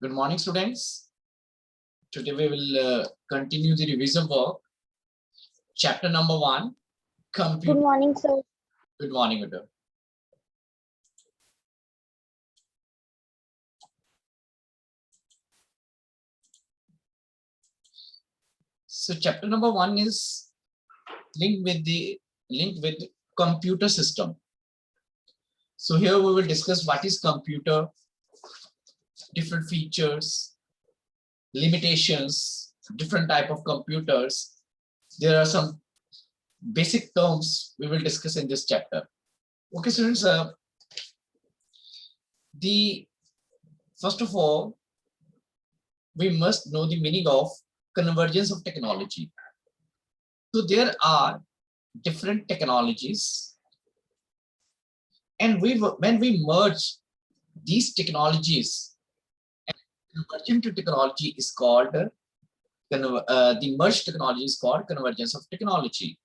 Good morning, students. Today we will continue the revision work. Chapter number 1, Good computer. morning, sir. Good morning, Udo. So chapter number 1 is linked with computer system. So here we will discuss what is computer, different features, limitations, different type of computers. There are some basic terms we will discuss in this chapter. Okay, students. First of all, we must know the meaning of convergence of technology. So there are different technologies, and when we merge these technologies, convergent technology is called the merged technology is called convergence of technology.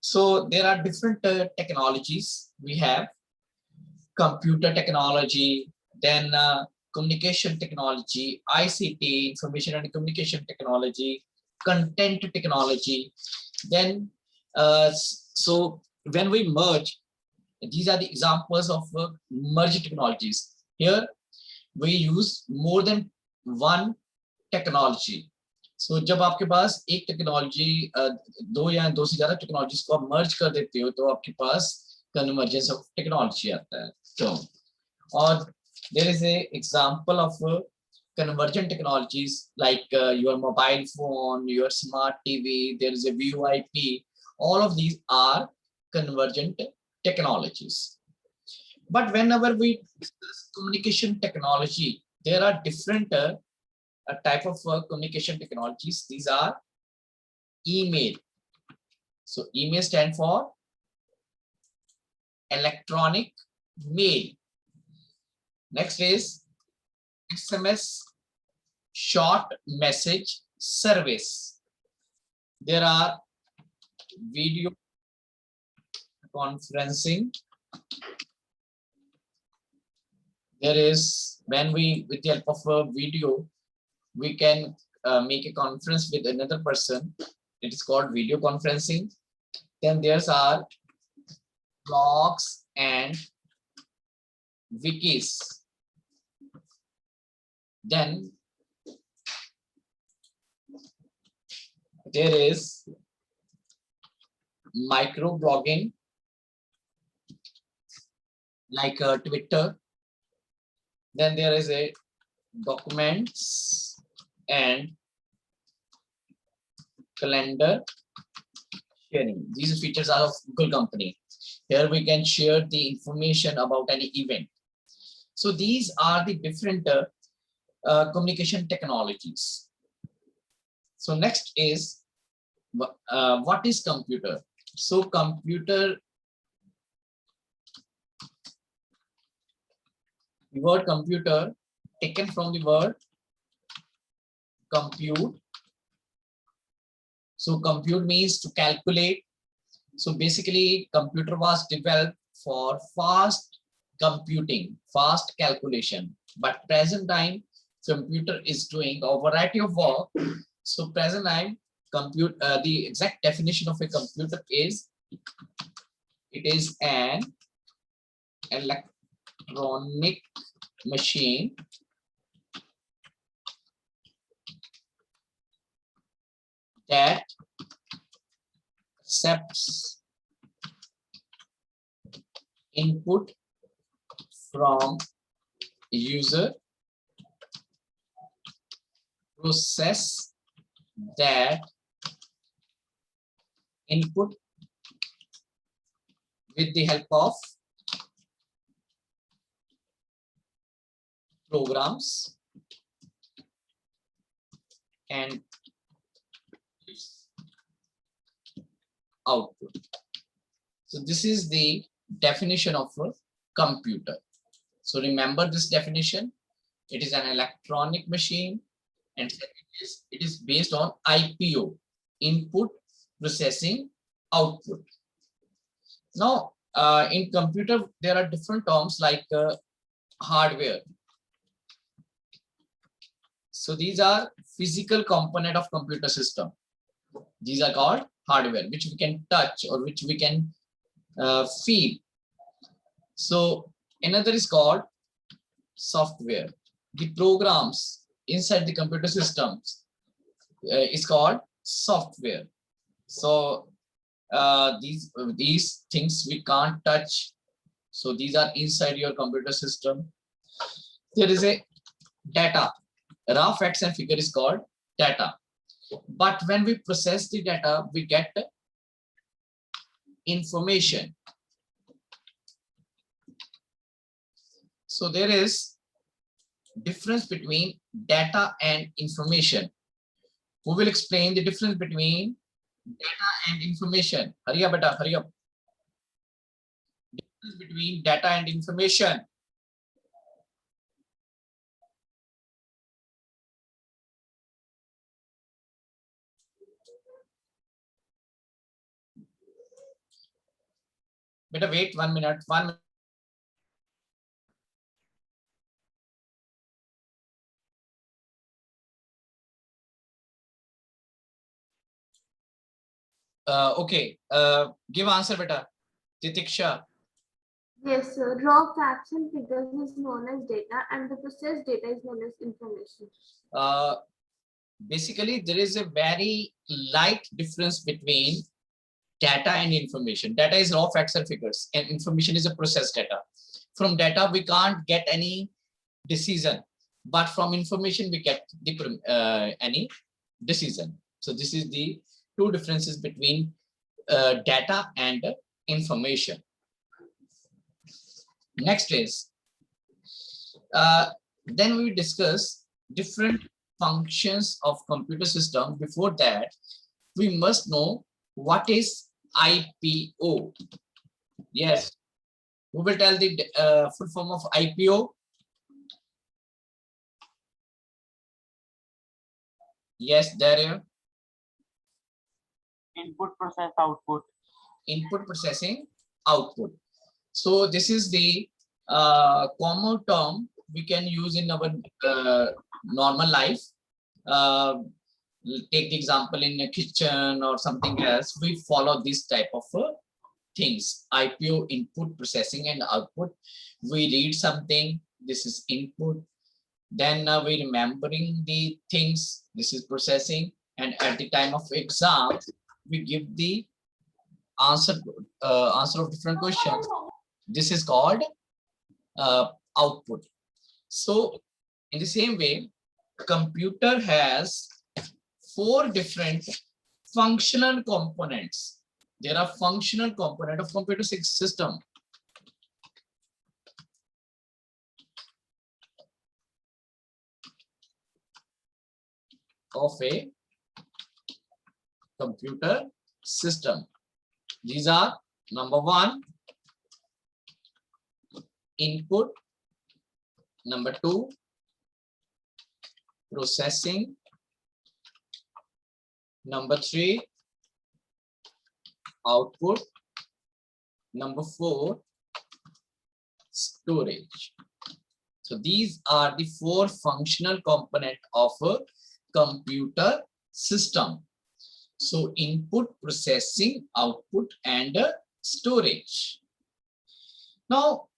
So there are different technologies. We have computer technology, then communication technology, ICT, information and communication technology, content technology. Then, so when we merge, these are the examples of merged technologies. Here, we use more than one technology. So जब आपके पास एक technology दो या दो से ज्यादा technologies को आप मर्ज कर देते हो तो आपके पास कन्वर्जेंस ऑफ टेक्नोलॉजी आता है. So, or there is a example of convergent technologies like your mobile phone, your smart TV, there is a VoIP. All of these are convergent technologies. But whenever we discuss communication technology, there are different type of communication technologies. These are email. So email stand for electronic mail. Next is SMS, short message service. There are video conferencing. There is when we, with the help of a video, we can make a conference with another person. It is called video conferencing. Then there's our blogs and wikis. Then there is microblogging like Twitter. Then there is a documents and calendar sharing. These features are of Google company. Here we can share the information about any event. So these are the different communication technologies. So next is what is computer? So computer, the word computer taken from the word compute. So compute means to calculate. So basically computer was developed for fast computing, fast calculation. But present time computer is doing a variety of work. So present time compute, the exact definition of a computer is, it is an electronic machine that accepts input from user, process that input with the help of programs and output. So this is the definition of a computer. So remember this definition. It is an electronic machine, and it is based on IPO, input, processing, output. Now in computer there are different terms like hardware. So these are physical component of computer system. These are called hardware, which we can touch or which we can feel. So another is called software. The programs inside the computer systems is called software. So these things we can't touch. So these are inside your computer system. There is a data. Raw facts and figure is called data. But when we process the data, we get information. So there is difference between data and information. Who will explain the difference between data and information? Hurry up, beta, hurry up. Difference between data and information. Beta, wait 1 minute. 1 minute. Okay. Give answer, beta. Titiksha. Yes, sir. Raw facts and figures is known as data, and the processed data is known as information. Basically, there is a very light difference between data and information. Data is raw facts and figures, and information is a processed data. From data, we can't get any decision, but from information, we get the any decision. So this is the two differences between data and information. Next is, then we discuss different functions of computer system. Before that, we must know what is IPO. Yes, who will tell the full form of IPO? Yes, there. Input, process, output. Input, processing, output. So this is the common term we can use in our normal life. Take the example in a kitchen or something else. We follow this type of things. IPO, input, processing, and output. We read something. This is input. Then we remembering the things. This is processing. And at the time of exam, we give the answer of different questions. This is called output. So in the same way, computer has 4 different functional components. There are functional component of computer system. Of a computer system. These are number 1, input, number 2, processing, number 3, output, number 4, storage. So these are the 4 functional components of a computer system. So input, processing, output, and storage. Now,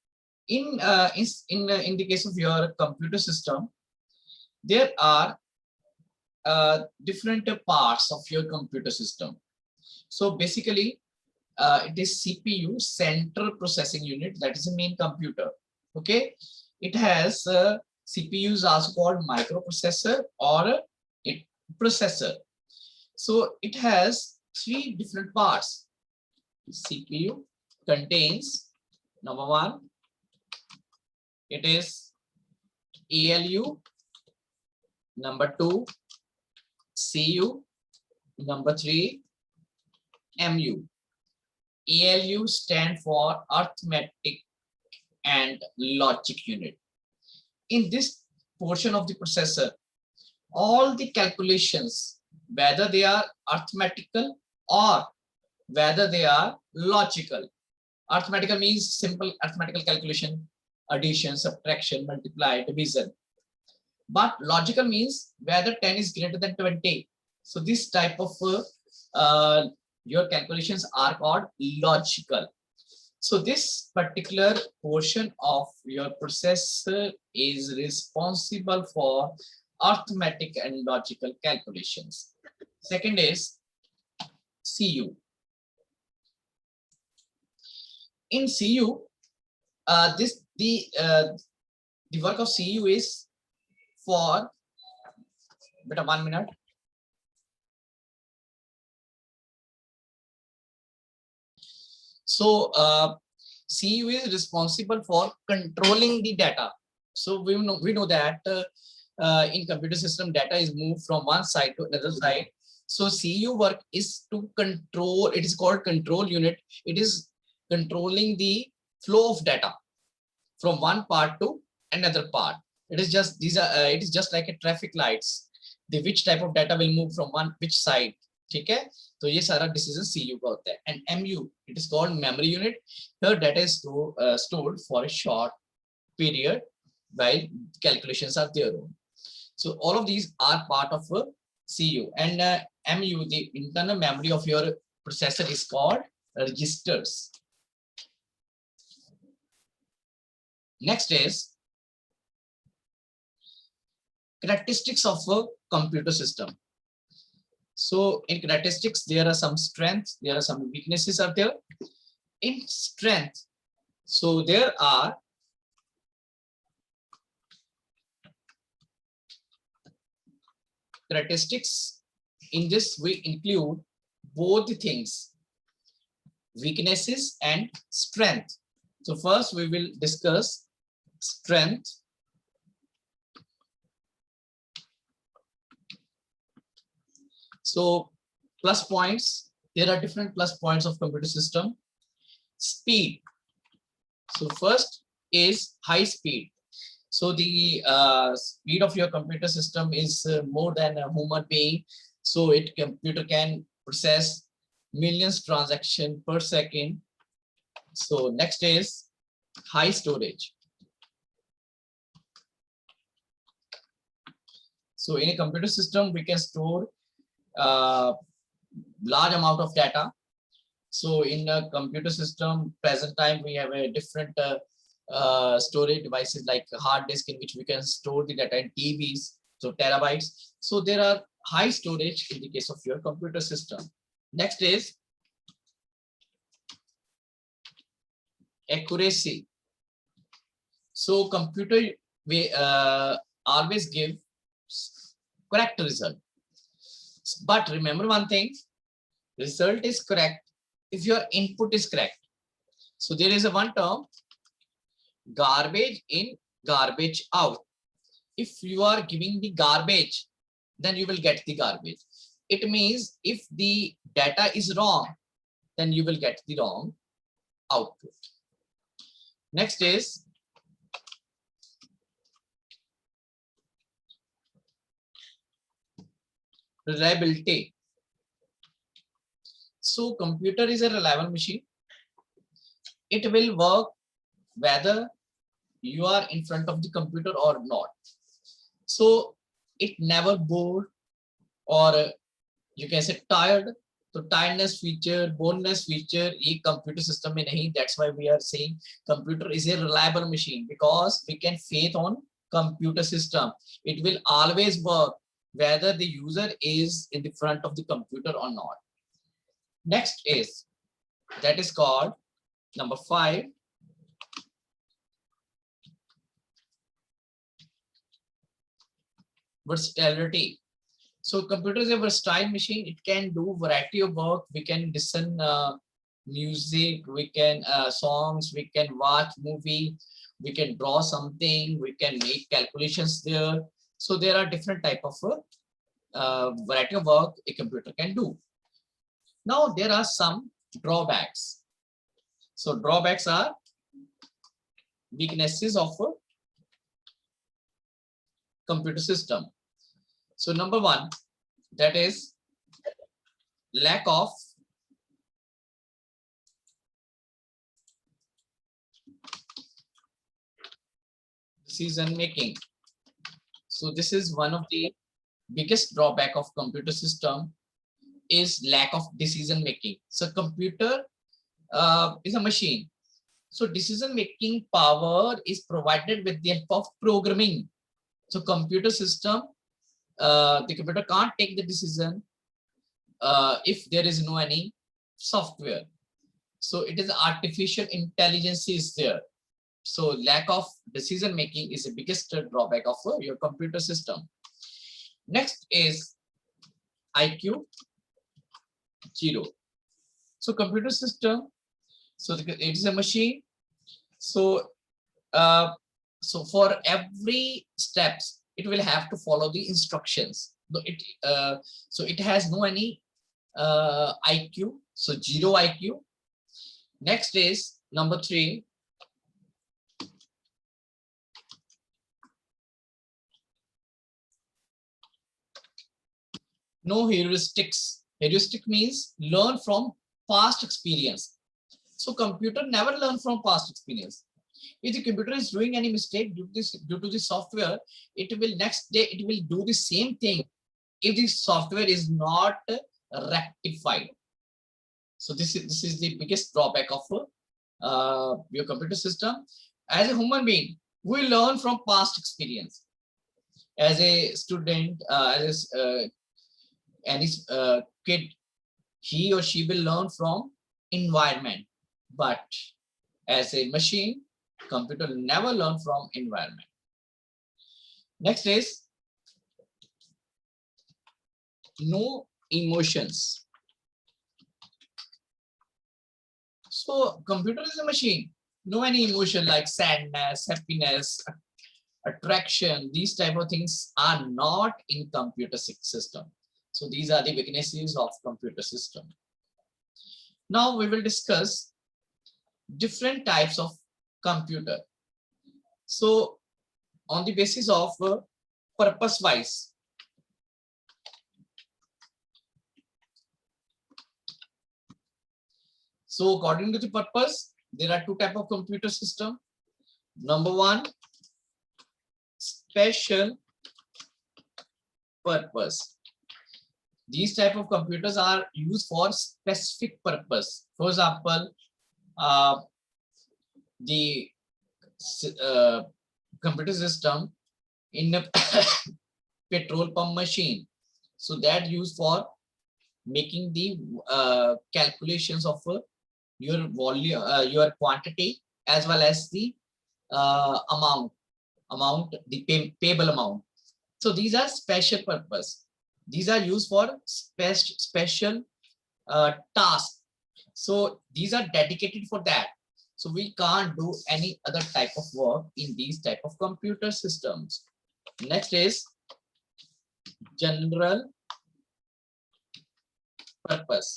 in the case of your computer system, there are different parts of your computer system. So basically, it is CPU, central processing unit, that is the main computer. Okay, it has CPU is also called microprocessor or a processor. So it has 3 different parts. CPU contains, number 1, it is ALU, number 2, CU, number 3, MU. ALU stand for arithmetic and logic unit. In this portion of the processor, all the calculations, whether they are arithmetical or whether they are logical. Arithmetical means simple arithmetical calculation, addition, subtraction, multiply, division. But logical means whether 10 is greater than 20. So this type of your calculations are called logical. So this particular portion of your processor is responsible for arithmetic and logical calculations. Second is CU. In CU, the work of CU is for beta 1 minute. So CU is responsible for controlling the data. So we know that in computer system data is moved from one side to another side. So CU work is to control. It is called control unit. It is controlling the flow of data from one part to another part. It is just it is just like a traffic lights. The which type of data will move from which side. ठीक है, तो ये सारा decision CU का होता है. And MU, it is called memory unit. Here data is stored for a short period while calculations are there. So all of these are part of CU. And MU, the internal memory of your processor, is called registers. Next is characteristics of a computer system. So in characteristics, there are some strengths, there are some weaknesses are there. In strength, so there are characteristics. In this we include both the things, weaknesses and strength. So first we will discuss strength. So plus points, there are different plus points of computer system. Speed. So first is high speed. So the speed of your computer system is more than a human being. So computer can process millions transactions per second. So next is high storage. So in a computer system, we can store large amount of data. So in a computer system, present time, we have a different storage devices like a hard disk in which we can store the data in TBs, so terabytes. So there are high storage in the case of your computer system. Next is accuracy. So computer we always give correct result. But remember one thing, result is correct if your input is correct. So there is a one term, garbage in, garbage out. If you are giving the garbage, then you will get the garbage. It means if the data is wrong, then you will get the wrong output. Next is reliability. So computer is a reliable machine. It will work whether you are in front of the computer or not. So it never bored or you can say tired. So tiredness feature, boredness feature, ये computer system में नहीं. That's why we are saying computer is a reliable machine because we can faith on computer system. It will always work whether the user is in the front of the computer or not. Next is, that is called number 5. Versatility. So computer is a versatile machine. It can do variety of work. We can listen music, we can songs, we can watch movie, we can draw something, we can make calculations there. So there are different type of variety of work a computer can do. Now there are some drawbacks. So drawbacks are weaknesses of a computer system. So number 1, that is lack of decision making. So this is one of the biggest drawback of computer system is lack of decision making. So computer is a machine. So decision making power is provided with the help of programming. So computer system, the computer can't take the decision if there is no any software. So it is artificial intelligence is there. So lack of decision making is the biggest drawback of your computer system. Next is IQ 0. So computer system, so it is a machine. So so for every steps it will have to follow the instructions. So it has no any IQ, so 0 IQ. Next is number 3. No heuristics. Heuristic means learn from past experience. So computer never learn from past experience. If the computer is doing any mistake due to the software, it will next day it will do the same thing if the software is not rectified. So this is the biggest drawback of your computer system. As a human being, we learn from past experience. As a student, any kid, he or she will learn from environment. But as a machine, computer never learn from environment. Next is no emotions. So computer is a machine. No any emotion like sadness, happiness, attraction. These type of things are not in computer system. So these are the weaknesses of computer system. Now we will discuss different types of computer. So on the basis of purpose wise, so according to the purpose, there are two types of computer system. Number 1, special purpose. These type of computers are used for specific purpose. For example, the computer system in a petrol pump machine. So that used for making the calculations of your volume, your quantity, as well as the amount, the payable amount. So these are special purpose. These are used for special tasks. So these are dedicated for that. So we can't do any other type of work in these type of computer systems. Next is general purpose.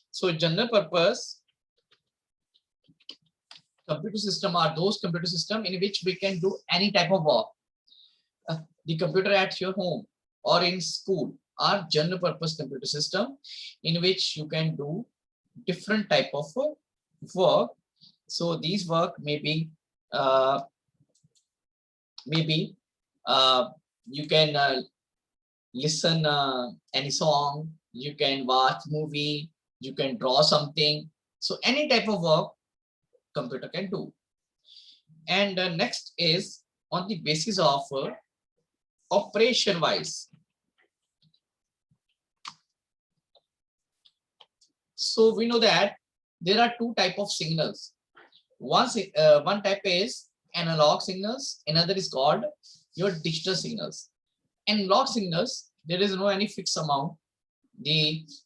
So general purpose computer system are those computer system in which we can do any type of work. The computer at your home or in school are general purpose computer system in which you can do different type of work. So these work may be you can listen any song, you can watch movie, you can draw something. So any type of work computer can do. And next is on the basis of operation wise. So we know that there are two type of signals. One type is analog signals, another is called your digital signals. Analog signals, there is no any fixed amount.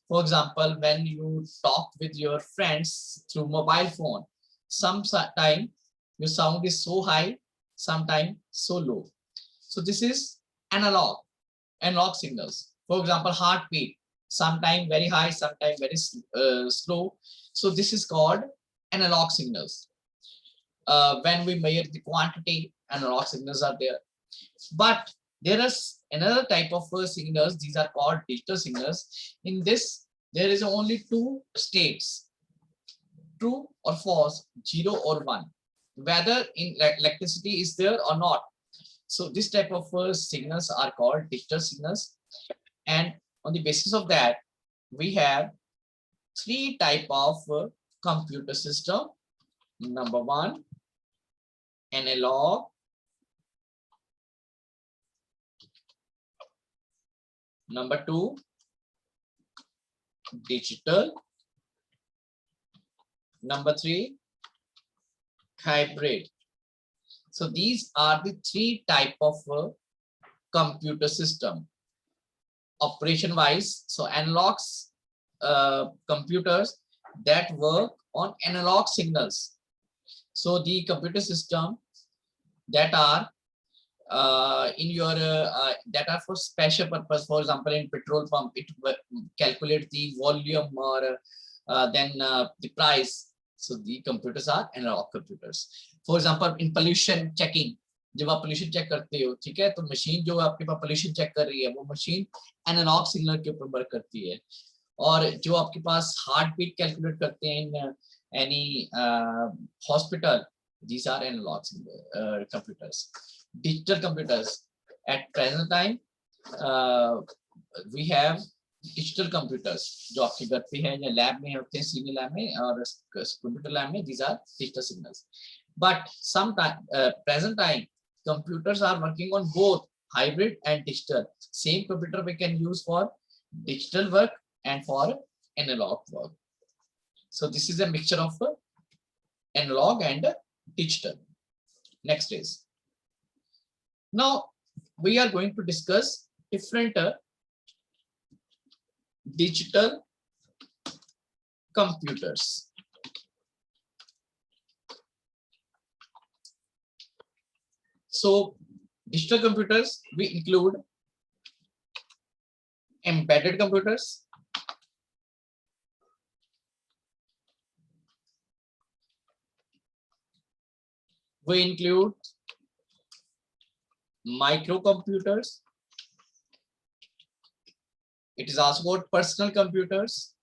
For example, when you talk with your friends through mobile phone, sometime your sound is so high, sometime so low. So this is analog signals. For example, heartbeat, sometime very high, sometime very slow. So this is called analog signals. When we measure the quantity, analog signals are there. But there is another type of signals. These are called digital signals. In this, there is only two states: true or false, 0 or 1. Whether in electricity is there or not. So this type of signals are called digital signals, and on the basis of that, we have three type of computer system. Number one, analog. Number two, digital. Number three, hybrid. So these are the three type of computer system. Operation wise, so analogs computers that work on analog signals. So the computer system that are in your that are for special purpose. For example, in petrol pump, it calculate the volume or then the price. So the computers are analog computers. For example, in pollution checking, जब आप pollution check करते हो, ठीक है, तो machine जो आपके पास pollution check कर रही है, वो मशीन एनालॉग सिग्नल के ऊपर वर्क करती है. और जो आपके पास हार्ट बीट कैलकुलेट करते हैं in any hospital, these are analog computers. Digital computers, at present time we have digital computers जो आपके घर पे हैं या लैब में होते हैं, सिग्नल लैब में और कंप्यूटर लैब में. These are digital signals. But sometime present time computers are working on both hybrid and digital. Same computer we can use for digital work and for analog work. So this is a mixture of analog and digital. Next is, now we are going to discuss different digital computers. So digital computers, we include embedded computers, we include microcomputers. It is also called personal computers.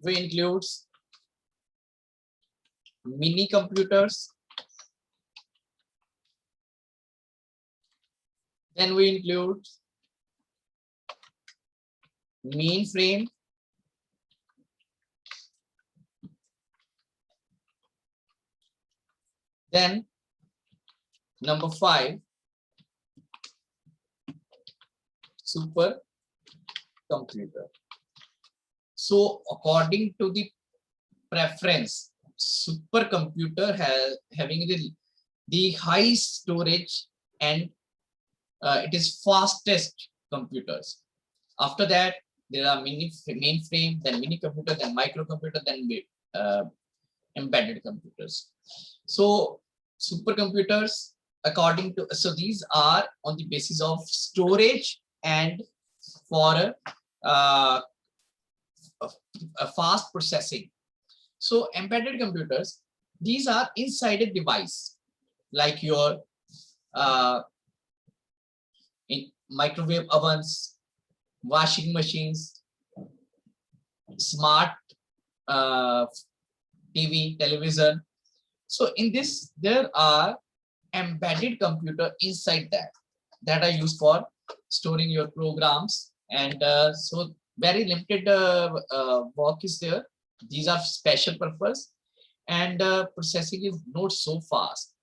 We include mini computers. Then we include mainframe. Then number 5, supercomputer. So according to the preference, supercomputer having the high storage and it is fastest computers. After that, there are mainframe, then mini computer, then microcomputer, then embedded computers. So supercomputers, according to, so these are on the basis of storage and for a fast processing. So embedded computers, these are inside a device like your in microwave ovens, washing machines, smart TV, television. So in this, there are embedded computer inside that are used for storing your programs, and so very limited work is there. These are special purpose, and processing is not so fast.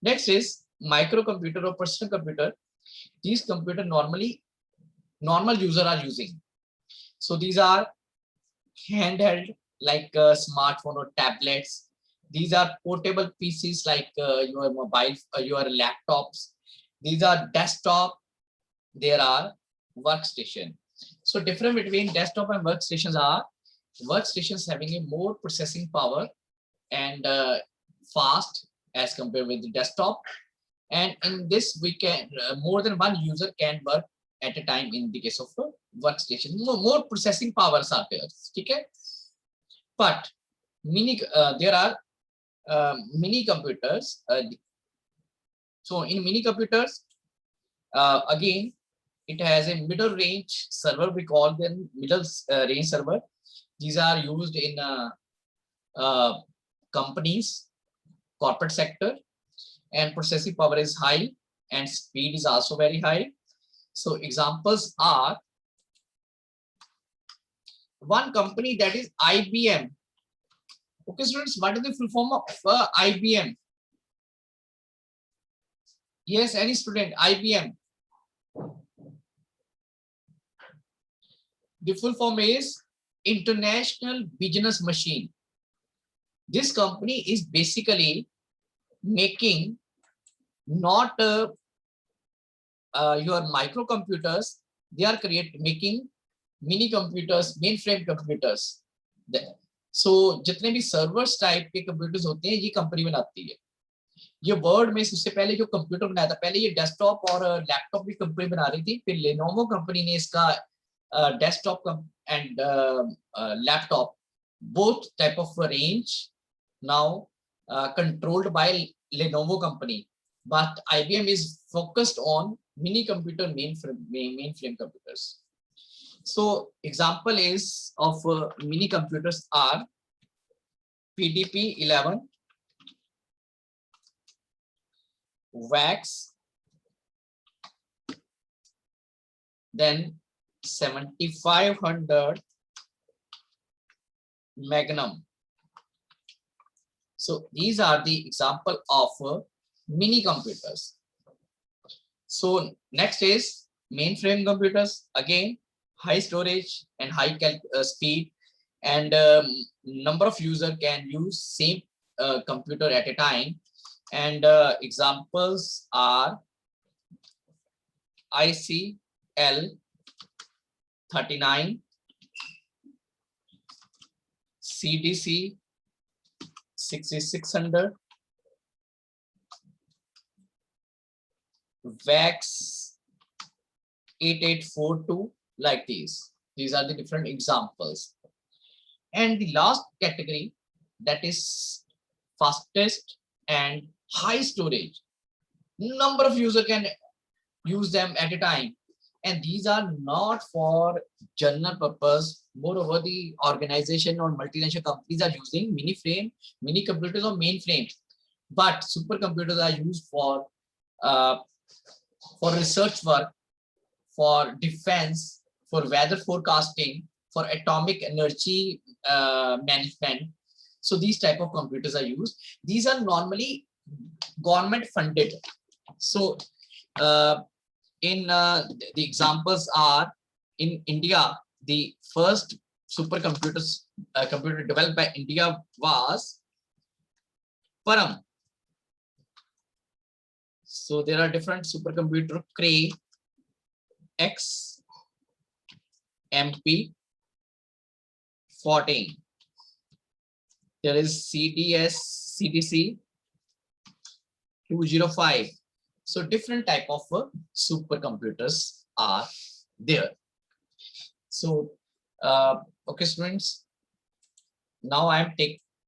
Next is microcomputer or personal computer. These computer normally normal user are using. So these are handheld like smartphone or tablets. These are portable PCs like your mobile, your laptops. These are desktop. There are workstation. So different between desktop and workstations are workstations having a more processing power and fast as compared with the desktop. And in this, we can more than one user can work at a time in the case of workstation. More processing powers are there. Okay? But there are mini computers. So in mini computers, again, it has a middle range server. We call them middle range server. These are used in companies, corporate sector, and processing power is high and speed is also very high. So examples are one company, that is IBM. Okay, students, what is the full form of IBM? Yes, any student, IBM. The full form is International Business Machine. This company is basically making not your microcomputers, they are making mini computers, mainframe computers. So जितने भी servers type के computers होते हैं ये company बनाती है. ये word में सबसे पहले जो कंप्यूटर बनाया था, पहले ये डेस्कटॉप और लैपटॉप भी कंपनी बना रही थी, फिर लेनोवो कंपनी ने इसका desktop and laptop both type of range now controlled by Lenovo company, but IBM is focused on mini computer mainframe computers. So example is of mini computers are PDP-11, VAX, then 7500 Magnum. So these are the example of mini computers. So next is mainframe computers. Again, high storage and high speed, and number of user can use same computer at a time. And examples are ICL39, CDC 6600, VAX 8842, like these. These are the different examples. And the last category, that is fastest and high storage. Number of user can use them at a time. And these are not for general purpose. Moreover, the organization or multinational companies are using mini computers or mainframe. But supercomputers are used for research work, for defense, for weather forecasting, for atomic energy management. So these type of computers are used. These are normally government funded. So in the examples are, in India, the first computer developed by India was Param. So there are different supercomputer: Cray, X, MP, 14. There is CDC 205. So different type of supercomputers are there. So okay, students, now I am